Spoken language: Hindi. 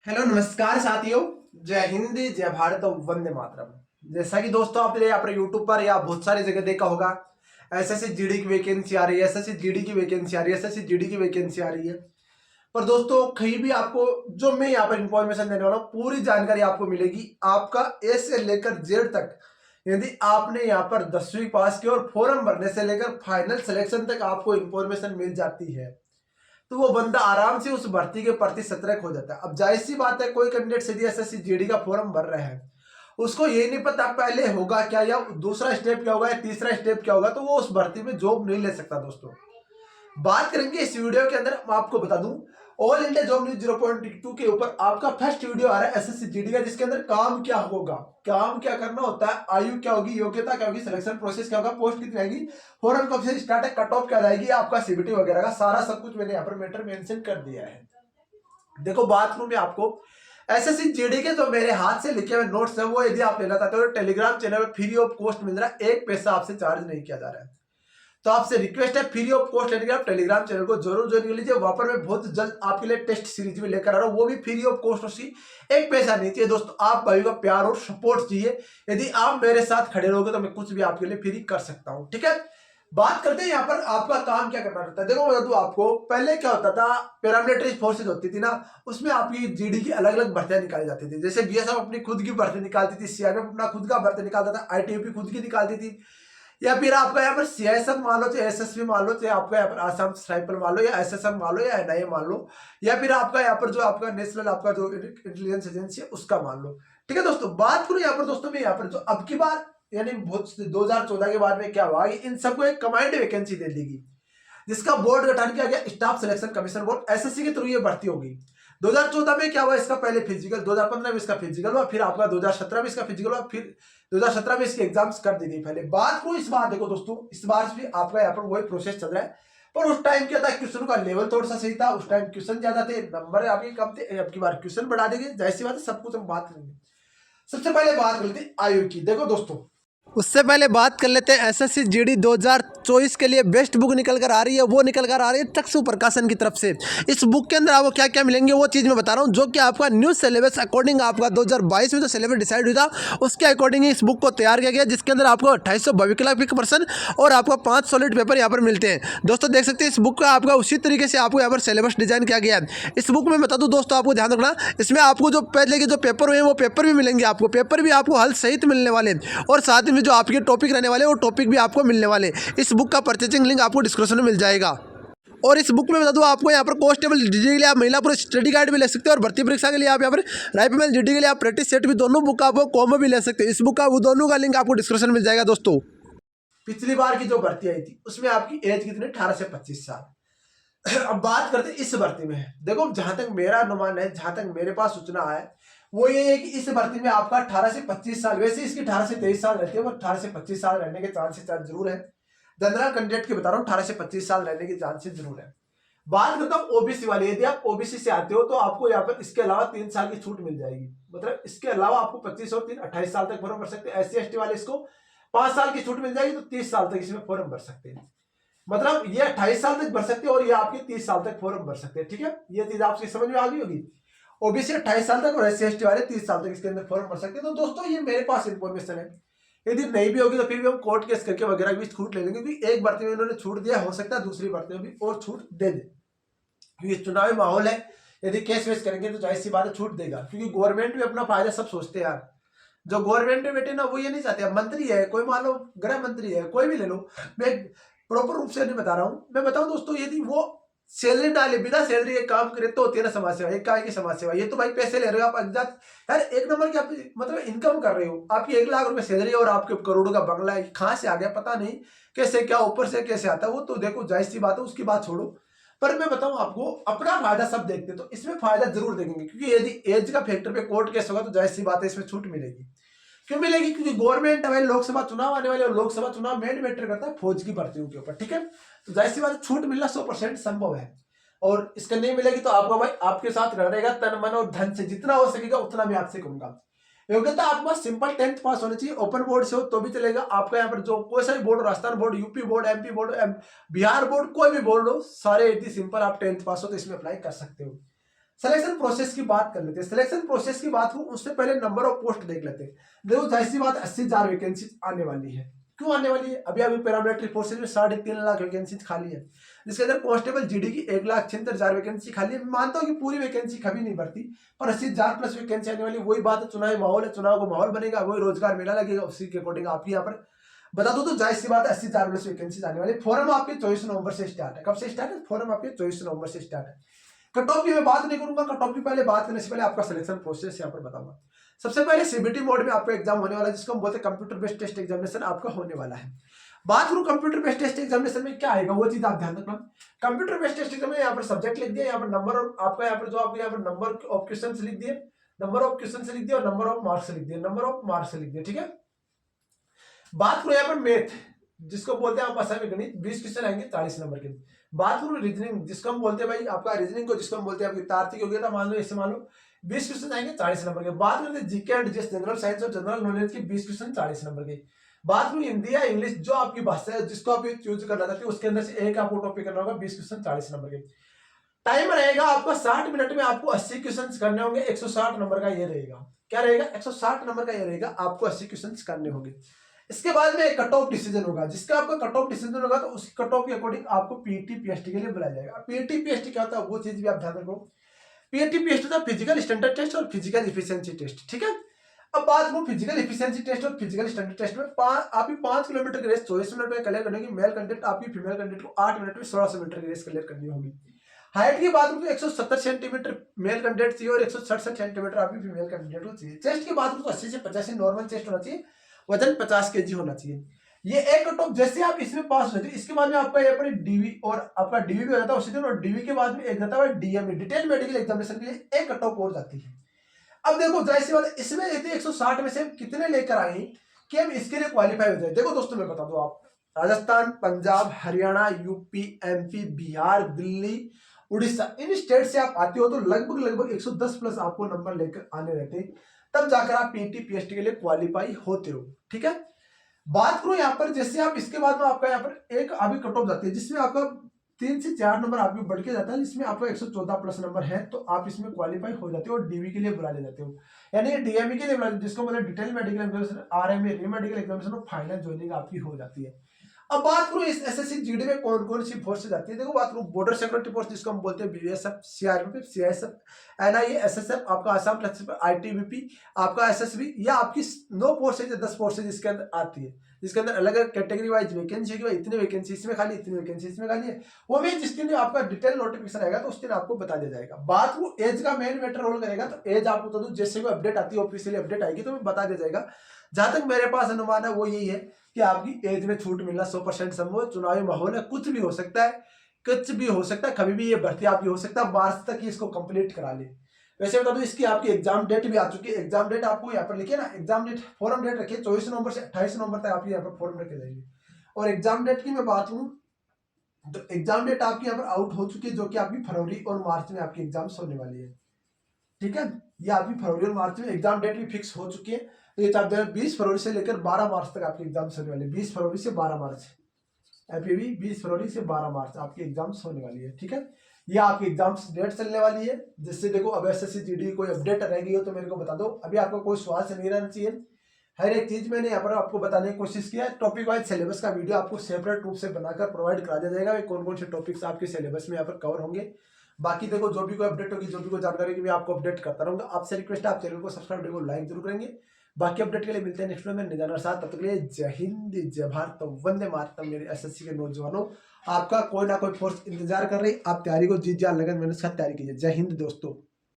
हेलो नमस्कार साथियों। जय हिंद जय भारत और वंदे मातरम। जैसा कि दोस्तों आपने अपने यूट्यूब पर या बहुत सारी जगह देखा होगा, एसएससी जीडी की वैकेंसी आ रही है, एसएससी जीडी की वैकेंसी आ रही है, एसएससी जीडी की वैकेंसी आ रही है। पर दोस्तों कहीं भी आपको जो मैं यहाँ पर इंफॉर्मेशन देने वाला हूँ पूरी जानकारी आपको मिलेगी। आपका ए से लेकर जेड तक, यदि आपने यहाँ पर 10वीं पास की और फॉर्म भरने से लेकर फाइनल सिलेक्शन तक आपको इंफॉर्मेशन मिल जाती है, तो वो बंदा आराम से उस भर्ती के प्रति सतर्क हो जाता है। अब जाहिर सी बात है, कोई कैंडिडेट सीधी एसएससी जीडी का फॉर्म भर रहे हैं, उसको ये नहीं पता पहले होगा क्या या दूसरा स्टेप क्या होगा या तीसरा स्टेप क्या होगा, तो वो उस भर्ती में जॉब नहीं ले सकता। दोस्तों बात करेंगे इस वीडियो के अंदर, मैं आपको बता दूं ऑल इंडिया जॉब न्यूज 0.2 के ऊपर आपका फर्स्ट वीडियो आ रहा है एसएससी जीडी का, जिसके अंदर काम क्या होगा, काम क्या करना होता है, आयु क्या होगी, योग्यता क्या होगी, सिलेक्शन प्रोसेस क्या होगा, पोस्ट कितनी आएगी, फॉरन कब से स्टार्ट है, कट ऑफ क्या रहेगी, आपका सीबीटी वगैरह का सारा सब कुछ मैंने यहाँ पर मैटर मेंशन कर दिया है। देखो बात करूं मैं आपको एसएससी जीडी के, तो मेरे हाथ से लिखे हुए नोट्स है वो यदि आप लेना चाहते हो टेलीग्राम चैनल पर फ्री ऑफ कॉस्ट मिल रहा है, एक पैसा आपसे चार्ज नहीं किया जा रहा है। तो आपसे रिक्वेस्ट है फ्री ऑफ कॉस्ट लेने के आप टेलीग्राम चैनल को जरूर ज्वाइन कर लीजिए। वहां पर मैं बहुत जल्द आपके लिए टेस्ट सीरीज भी लेकर आ रहा हूँ, वो भी फ्री ऑफ कॉस्ट। उसकी एक पैसा नहीं चाहिए दोस्तों, आप भाई का प्यार और सपोर्ट चाहिए। यदि आप मेरे साथ खड़े रहोगे तो मैं कुछ भी आपके लिए फ्री कर सकता हूँ, ठीक है। बात करते हैं यहाँ पर आपका काम क्या करना रहता है। देखो मैं बता दूं आपको, पहले क्या होता था, पैरामिलिट्री फोर्सेज होती थी ना, उसमें आपकी जीडी की अलग अलग भर्तियां निकाली जाती थी। जैसे बीएसएफ अपनी खुद की भर्ती निकालती थी, सीआरपीएफ अपना खुद का भर्ती निकालता था, आईटीबीपी खुद की निकालती थी, या फिर आपका यहाँ पर सीआईएसएफ मान लो, चाहे एसएसबी मान लो, चाहे आपका यहाँ पर आसाम राइफल मान लो, या एसएसएफ मान लो, या एनआईए मान लो, या फिर आपका यहाँ पर जो आपका नेशनल आपका जो इंटेलिजेंस एजेंसी है उसका मान लो, ठीक है। दोस्तों बात करूं यहाँ पर, दोस्तों मैं यहाँ पर जो अब की बार यानी बहुत 2014 के बाद में क्या हुआ, इन सबको एक कमांड वैकेंसी दे दी गई, जिसका बोर्ड गठन किया गया staff selection commission board, SSC के थ्रू ये भर्ती होगी। 2014 में क्या हुआ, इसका पहले फिजिकल, 2015 में इसका फिजिकल हुआ, फिर आपका 2017 में इसका फिजिकल हुआ, फिर 2017 में इसकी एग्जाम्स कर दी गई। पहले बात को इस बार देखो दोस्तों, इस बार भी आपका यहाँ पर वही प्रोसेस चल रहा है, पर उस टाइम क्या था, क्वेश्चन का लेवल थोड़ा सा सही था, उस टाइम क्वेश्चन ज्यादा थे, नंबर आपके कम थे। अब की बार क्वेश्चन बढ़ा देंगे, जाहिर सी बात है, सब कुछ हम बात करेंगे। सबसे पहले बात कर लेते हैं आयु की। देखो दोस्तों, उससे पहले बात कर लेते हैं एसएससी जीडी 2024 के लिए बेस्ट बुक निकल कर आ रही है, वो निकल कर आ रही है चक्षु प्रकाशन की तरफ से। इस बुक के अंदर आपको क्या क्या मिलेंगे वो चीज़ मैं बता रहा हूँ, जो कि आपका न्यू सिलेबस अकॉर्डिंग आपका 2022 में जो सिलेबस डिसाइड हुआ था उसके अकॉर्डिंग इस बुक को तैयार किया गया, जिसके अंदर आपको 2800 भविकल्प प्रश्न और आपको 5 सॉलिड पेपर यहाँ पर मिलते हैं। दोस्तों देख सकते हैं इस बुक का आपका उसी तरीके से आपको यहाँ पर सिलेबस डिजाइन किया गया है। इस बुक में बता दूँ दोस्तों, आपको ध्यान रखना, इसमें आपको जो पहले के जो पेपर हुए हैं वो पेपर भी मिलेंगे, आपको पेपर भी आपको हल सहित मिलने वाले, और साथ में जो आपके टॉपिक रहने वाले वो टॉपिक भी आपको मिलने वाले। इस बुक का परचेजिंग लिंक आपको डिस्क्रिप्शन में मिल जाएगा। और इस बुक में बता दूं आपको, यहाँ पर कॉन्स्टेबल जीडी के लिए आप महिला पुरुष स्टडी गाइड भी ले सकते हैं, और भर्ती परीक्षा के लिए आप यहाँ पर राइफलमैन जीडी के लिए आप प्रैक्टिस सेट भी, दोनों बुक आपको कॉम्बो भी ले सकते हैं। इस बुक का वो दोनों का लिंक आपको डिस्क्रिप्शन में मिल जाएगा। दोस्तों पिछली बार की जो भर्ती आई थी उसमें आपकी एज कितनी, 18 से 25 साल। अब बात करते हैं इस भर्ती में। देखो जहां तक मेरा अनुमान है, जहां तक मेरे पास सूचना है, वो ये है कि इस भर्ती में आपका 18 से 25 साल, वैसे इसकी 18 से 23 साल रहती है, वो 18 से 25 साल रहने के चांसेस जरूर है। जनरल कैंडिडेट की बता रहा हूँ, 18 से 25 साल रहने के चांसेस जरूर है। बात करता हूँ ओबीसी वाली, यदि आप ओबीसी से आते हो तो आपको यहाँ पर इसके अलावा 3 साल की छूट मिल जाएगी, मतलब इसके अलावा आपको 25 और 3 28 साल तक फॉर्म भर सकते हैं। SC ST वाले इसको 5 साल की छूट मिल जाएगी, तो 30 साल तक इसमें फॉर्म भर सकते हैं। मतलब ये 28 साल तक भर सकते हैं और ये आपके 30 साल तक फॉर्म भर सकते हैं, ठीक है। ये चीज आपकी समझ में आ गई होगी। ओबीसी 28 साल तक और SC ST वाले 30 साल तक इसके अंदर फॉर्म भर सकते हैं। तो दोस्तों ये मेरे पास इंफॉर्मेशन है, यदि नहीं भी होगी तो फिर भी हम कोर्ट केस करके वगैरह भी छूट ले लेंगे, क्योंकि एक भर्ती में इन्होंने छूट दिया, हो सकता है दूसरी भर्ती में भी और छूट दे दे, क्योंकि चुनावी माहौल है। यदि केस वेस करेंगे तो जाहिर सी बात है छूट देगा, क्योंकि गवर्नमेंट भी अपना फायदा सब सोचते हैं यार। जो गवर्नमेंट में बैठे ना वो ये नहीं चाहते, अब मंत्री है कोई, मान लो गृह मंत्री है, कोई भी ले लो, मैं प्रॉपर रूप से नहीं बता रहा हूँ, मैं बताऊं दोस्तों, यदि वो सैलरी डाले, बिना सैलरी के काम करे तो होती है ना समाज सेवा, एक काय की समाज सेवा। ये तो भाई पैसे ले रहे हो आप अज्ञात, यार एक नंबर की आप मतलब इनकम कर रहे हो, आपकी 1 लाख रुपए सैलरी और आपके करोड़ों का बंगला है, कहाँ से आ गया पता नहीं, कैसे क्या ऊपर से कैसे आता है वो तो देखो जाहिर सी बात है, उसकी बात छोड़ो। पर मैं बताऊं आपको, अपना फायदा सब देखते तो इसमें फायदा जरूर देंगे, क्योंकि यदि एज का फैक्टर पे कोर्ट केस होगा तो जाहिर सी बात है इसमें छूट मिलेगी। क्यों मिलेगी, क्योंकि गवर्नमेंट है भाई, लोकसभा चुनाव आने वाले, और लोकसभा चुनाव मेन मैटर करता है फौज की भर्तियों के ऊपर, ठीक है। तो जाहिर सी बात है छूट मिलना 100% संभव है, और इसका नहीं मिलेगी तो आपको भाई आपके साथ रहेगा तन मन और धन से, जितना हो सकेगा उतना मैं आपसे कहूंगा। योग्यता आपके पास सिंपल 10th पास होनी चाहिए, ओपन बोर्ड से हो तो भी चलेगा। आपका यहाँ पर जो कोई सा भी board, Rajasthan board, UP board, MP board, Bihar board, कोई भी बोर्ड हो, सारे यदि सिंपल आप 10th पास हो तो इसमें अप्लाई कर सकते हो। सिलेक्शन प्रोसेस की बात कर लेते हैं। सिलेक्शन प्रोसेस की बात हो उससे पहले नंबर ऑफ पोस्ट देख लेते हैं। देखो जाहिर सी बात 80,000 वैकेंसी आने वाली है। क्यों आने वाली है? अभी पैरामिलिट्री फोर्सेज में 3.5 लाख वैकेंसी खाली है, जिसके अंदर कांस्टेबल जीडी की 1,76,000 वैकेंसी खाली है। मैं मानता हूँ कि पूरी वैकेंसी कभी नहीं भरती, पर 80,000 प्लस वैकेंसी आने वाली। वही बात है, चुनावी माहौल है, चुनाव का माहौल बनेगा, वही रोजगार मेला लगेगा, उसी के अकॉर्डिंग आपकी यहाँ पर बता दो तो जाहिर सी बात है 80,000 प्लस वैकेंसी आने वाली। फॉर्म आपके 24 नवंबर से स्टार्ट है। कब से स्टार्ट है? फॉर्म आपके 24 नवंबर से स्टार्ट है। कट ऑफ की मैं बात नहीं करूंगा, कट ऑफ की पहले बात करने से पहले आपका सिलेक्शन प्रोसेस यहाँ पर बताऊंगा। सबसे पहले सीबीटी मोड में आपका एग्जाम होने वाला है, जिसको हम बोलते हैं कंप्यूटर बेस्ड टेस्ट एग्जामिनेशन आपका होने वाला है। बात करूं कंप्यूटर बेस्ड टेस्ट एग्जामिनेशन में क्या आएगा, वो चीज आप ध्यान रखना। कंप्यूटर बेस्ड टेस्ट एग्जाम में यहाँ पर सब्जेक्ट लिख दिया, यहाँ पर नंबर आपका यहाँ पर जो आपके यहाँ पर नंबर ऑफ क्वेश्चन लिख दिए, नंबर ऑफ क्वेश्चन लिख दिया और नंबर ऑफ मार्क्स लिख दिए, नंबर ऑफ मार्क्स लिख दिए, ठीक है। बात करो यहाँ पर मैथ, जिसको बोलते हैं आप भाषा में गणित, 20 क्वेश्चन आएंगे 40 नंबर के। बात करूं रीजनिंग, जिसको हम बोलते हैं भाई आपका रीजनिंग को जिसको हम बोलते हैं आपकी तार्किक हो गया था, मान लो ऐसे मान लो 20 क्वेश्चन आएंगे 40 नंबर के। बात करते हैं GK and GS general science और जनरल नॉलेज की 20 क्वेश्चन 40 नंबर के। बात करूं हिंदी या इंग्लिश, जो आपकी भाषा है जिसको आप चूज करना चाहते हैं, उसके अंदर से एक आपको टॉपिक करना होगा, 20 क्वेश्चन 40 नंबर के। टाइम रहेगा आपका 60 मिनट में, आपको 80 क्वेश्चन करने होंगे। 160 नंबर का ये रहेगा, क्या रहेगा? 160 नंबर का ये रहेगा, आपको 80 क्वेश्चन करने होंगे। इसके बाद में कट ऑफ डिसीजन होगा, जिसका आपका कट ऑफ डिसीजन होगा तो उस कट ऑफ के अकॉर्डिंग आपको पीटी पीएसटी के लिए बुलाया जाएगा। पीटी पीएसटी क्या होता है, वो चीज भी आप ध्यान रखो। पीटी पीएसटी होता है फिजिकल स्टैंडर्ड टेस्ट और फिजिकल इफिशिएंसी टेस्ट, ठीक है। अब बात करूं फिजिकल इफिशिएंसी टेस्ट और फिजिकल स्टैंडर्ड टेस्ट में, आपकी 5 किलोमीटर की रेस 24 मिनट में क्लियर करने की, मेल कैंडिडेट आपकी फीमेल कैंडिडेट को 8 मिनट में 1600 मीटर की रेस क्लियर करनी होगी। हाइट की बात करूं तो 170 सेंटीमीटर मेल कैंडिडेट चाहिए और 167 सेंटीमीटर आपकी फीमेल कैंडिडेट को चाहिए। चेस्ट की बात करूं तो 80 से 85 नॉर्मल चेस्ट होना चाहिए, वजन 50 केजी होना चाहिए। ये एक कट ऑफ जैसे आप इसमें पास हो जाते, इसके बाद में आपका यहाँ पर डीवी और आपका डीवी भी हो जाता है उसी दिन, और डीवी के बाद में एक जाता है डीएमई, डिटेल मेडिकल एग्जामिनेशन के लिए एक कट ऑफ और जाती है। अब देखो जाहिर सी बात है, इसमें 160 में से हम कितने लेकर आए कि हम इसके लिए क्वालिफाई हो जाए। देखो दोस्तों मैं बता दूं, आप राजस्थान, पंजाब, हरियाणा, यूपी, एमपी, बिहार, दिल्ली, उड़ीसा, इन स्टेट से आप आते हो तो लगभग 110 प्लस आपको नंबर लेकर आने रहते हैं, तब जाकर आप पीटी पीएसटी के लिए क्वालिफाई होते हो, ठीक है। बात करो यहाँ पर, जैसे आप इसके बाद में आपका यहाँ पर एक अभी कट ऑफ जाती है, जिसमें आपका 3 से 4 नंबर आपके बढ़ के जाता है, जिसमें आपका 114 प्लस नंबर है, तो आप इसमें क्वालिफाई हो जाते हो और डीवी के लिए बुला ले जाते हो, यानी डीएमई के लिए बुला, जिसको बोले डिटेल मेडिकल एग्जामिनेशन, आरएमए री मेडिकल एग्जामिनेशन और फाइनल ज्वाइनिंग आपकी हो जाती है। अब बात करूं इस एसएससी जीडी में कौन कौन सी फोर्स जाती है। देखो बात करूं बॉर्डर सिक्योरिटी फोर्स, जिसको हम बोलते हैं BSF, CRPF, CISF, NIA, SSF, आपका आसाम पुलिस, आईटीबीपी, आपका एसएसबी, या आपकी 9 फोर्सेज 10 फोर्सेज इसके अंदर आती है, जिसके अंदर अलग अलग कैटेगरी वाइज वैकेंसी है, इतनी वैकेंसी इसमें खाली, इतनी वैकेंसी इसमें खाली है। वो भी जिस दिन आपका डिटेल नोटिफिकेशन आएगा तो उस दिन आपको बता दिया जाएगा। बात वो एज का मेन मैटर रोल करेगा, तो एज आपको बता दूं, जैसे कोई अपडेट आती है ऑफिशियली अपडेट आएगी तो बता दिया जाएगा। जहां तक मेरे पास अनुमान है वो यही है कि आपकी एज में छूट मिलना 100% संभव है। चुनावी माहौल है, कुछ भी हो सकता है, कुछ भी हो सकता है, कभी भी ये भर्ती आपकी हो सकता है, मार्च तक ही इसको कंप्लीट करा ले। वैसे बता दो इसकी आपकी एग्जाम डेट भी आ चुकी है। एग्जाम डेट आपको यहाँ पर लिखिए ना, एग्जाम डेट फॉर्म डेट रखिए 24 नवंबर से 28 नवंबर तक आपकी यहाँ पर फॉर्म रखे जाएंगे। और एग्जाम डेट की मैं बात करूं तो एग्जाम डेट आपकी यहाँ पर आउट हो चुकी है, जो कि आपकी फरवरी और मार्च में आपकी एग्जाम्स होने वाली है, ठीक है। ये आपकी फरवरी और मार्च में एग्जाम डेट भी फिक्स हो चुकी है। तो ये 20 फरवरी से लेकर 12 मार्च तक आपके एग्जाम्स होने वाले, 20 फरवरी से 12 मार्च, अभी 20 फरवरी से 12 मार्च आपकी एग्जाम्स होने वाली है, ठीक है। ये आपकी एग्जाम्स डेट चलने वाली है। जिससे देखो अब एसएससी जीडी कोई अपडेट रह गई हो तो मेरे को बता दो, अभी आपको कोई सवाल से नहीं रहना चाहिए। हर एक चीज मैंने यहाँ पर आपको बताने की कोशिश किया है। टॉपिक वाइज सिलेबस का वीडियो आपको सेपरेट रूप से बनाकर प्रोवाइड करा दिया जाएगा, कौन कौन से टॉपिक्स आपके सिलेबस में यहाँ पर कवर होंगे। बाकी देखो जो भी कोई अपडेट होगी, जो भी कोई जानकारी की मैं आपको अपडेट करता रहूंगा। आपसे रिक्वेस्ट है आप चैनल को सब्सक्राइब, वीडियो को लाइक जरूर करेंगे। बाकी अपडेट के लिए मिलते हैं नेक्स्ट वीडियो में निजानर साथ, तब तक के लिए जय हिंद, जय भारत, वंदे मातरम। मेरे एसएससी के नौजवानों, आपका कोई ना कोई फोर्स इंतजार कर रही, आप तैयारी को जीत जान लगन मेहनत से तैयारी कीजिए। जय हिंद दोस्तों।